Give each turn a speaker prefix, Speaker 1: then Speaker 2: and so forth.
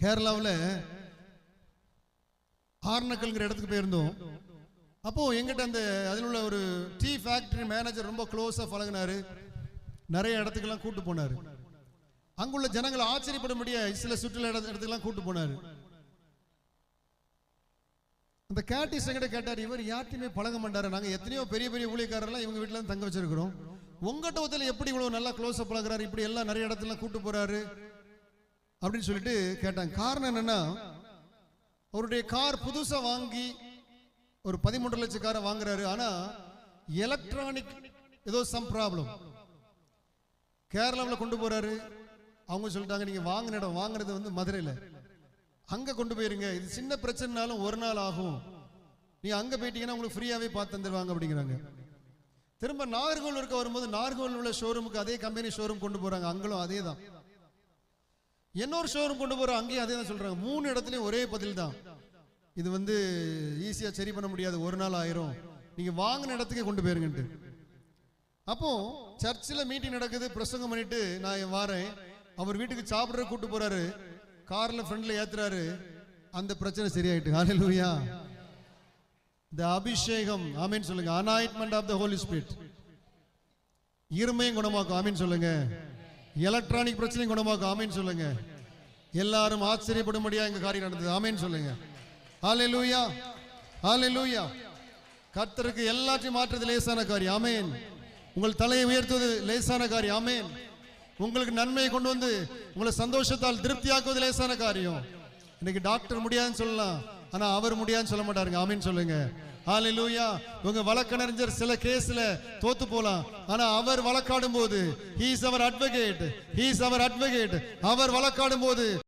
Speaker 1: கேரளாவில் ஆர்னக்கல்ங்கிற இடத்துக்கு போயிருந்தோம். அப்போ எங்கிட்ட அந்த அதில் உள்ள ஒரு டீ ஃபேக்டரி மேனேஜர் ரொம்ப க்ளோஸாக பழகினாரு. நிறைய இடத்துக்கெல்லாம் கூட்டு போனார். அங்குள்ள ஜனங்களை ஆச்சரியப்படும்படியா சில சுற்றுலா இடத்துக்கெல்லாம் கூட்டு போனார். அந்த கேட்டிஸ் எங்கிட்ட கேட்டார், இவர் யார்ட்டையுமே பழக மாட்டாரு, நாங்கள் எத்தனையோ பெரிய பெரிய ஊழியக்காரர்லாம் இவங்க வீட்டில் தான் தங்க வச்சிருக்கிறோம், உங்கள்கிட்ட ஒருத்தர் எப்படி இவ்வளோ நல்லா க்ளோஸாக பழகிறாரு, இப்படி எல்லாம் நிறைய இடத்துல கூட்டு போறாரு அப்படின்னு சொல்லிட்டு கேட்டாங்க. காரணம் என்னன்னா, அவருடைய கார் புதுசாக வாங்கி ஒரு 13 லட்சம் காரை வாங்குறாரு. ஆனா எலக்ட்ரானிக் ஏதோ சம் ப்ராப்ளம் கேரளாவில் கொண்டு போறாரு. அவங்க சொல்லிட்டாங்க, நீங்க வாங்கின இடம் வாங்குறது வந்து மதுரையில், அங்க கொண்டு போயிருங்க, இது சின்ன பிரச்சனைனாலும் ஒரு நாள் ஆகும், நீ அங்க போயிட்டீங்கன்னா உங்களுக்கு ஃப்ரீயாவே பார்த்து தந்துடுவாங்க அப்படிங்கிறாங்க. திரும்ப நாகர்கோவில் இருக்க வரும்போது நாகர்கோவில் உள்ள ஷோரூமுக்கு அதே கம்பெனி ஷோரூம் கொண்டு போறாங்க, அங்களும் அதே தான். இன்னொரு ஷோரூம் கொண்டு போறோம், அங்கேயும் அதே தான் சொல்றாங்க. 3 இடத்துலயும் ஒரே பதில் தான், இது வந்து ஈஸியா சரி பண்ண முடியாது, ஒரு நாள் ஆயிரும், நீங்க வாங்கின இடத்துக்கே கொண்டு போயிருங்கன்ட்டு. அப்போ சர்ச்சில் மீட்டிங் நடக்குது, பிரசங்கம் பண்ணிட்டு நான் வாரேன், அவர் வீட்டுக்கு சாப்பிட்ற கூட்டு போறாரு, கார்ல ஃப்ரண்ட்ல ஏத்துறாரு, அந்த பிரச்சனை சரியாயிட்டு. ஹல்லேலூயா. இந்த அபிஷேகம், ஆமென் சொல்லுங்க. அனாயின்ட்மென்ட் ஆஃப் தி ஹோலி ஸ்பிரிட் இருமையும் குணமாக்கும், ஆமென் சொல்லுங்க. எலக்ட்ரானிக் பிரச்சனையும் குணமாக்கும், ஆமென் சொல்லுங்க. எல்லாரும் ஆச்சரியப்படும்படியா எங்க காரியம் நடந்தது, ஆமென் சொல்லுங்க. ஹல்லேலூயா, ஹல்லேலூயா. கர்த்தருக்கு எல்லாத்தையும் மாற்றுவது லேசான காரியம், ஆமென். உங்கள் தலையை உயர்த்துவது லேசான காரியம், ஆமென். உங்களுக்கு நன்மையை கொண்டு வந்து உங்களை சந்தோஷத்தால் திருப்தியாக்குவது லேசான காரியம். இன்னைக்கு டாக்டர் முடியாதுன்னு சொல்லலாம், ஆனா அவர் முடியாதுன்னு சொல்ல மாட்டாருங்க, ஆமென் சொல்லுங்க. ஹல்லேலூயா. உங்க வழக்கறிஞர் சில கேஸ்ல தோத்து போலாம், ஆனா அவர் வழக்காடும் போது he is our advocate, he is our advocate. அவர் வழக்காடும் போது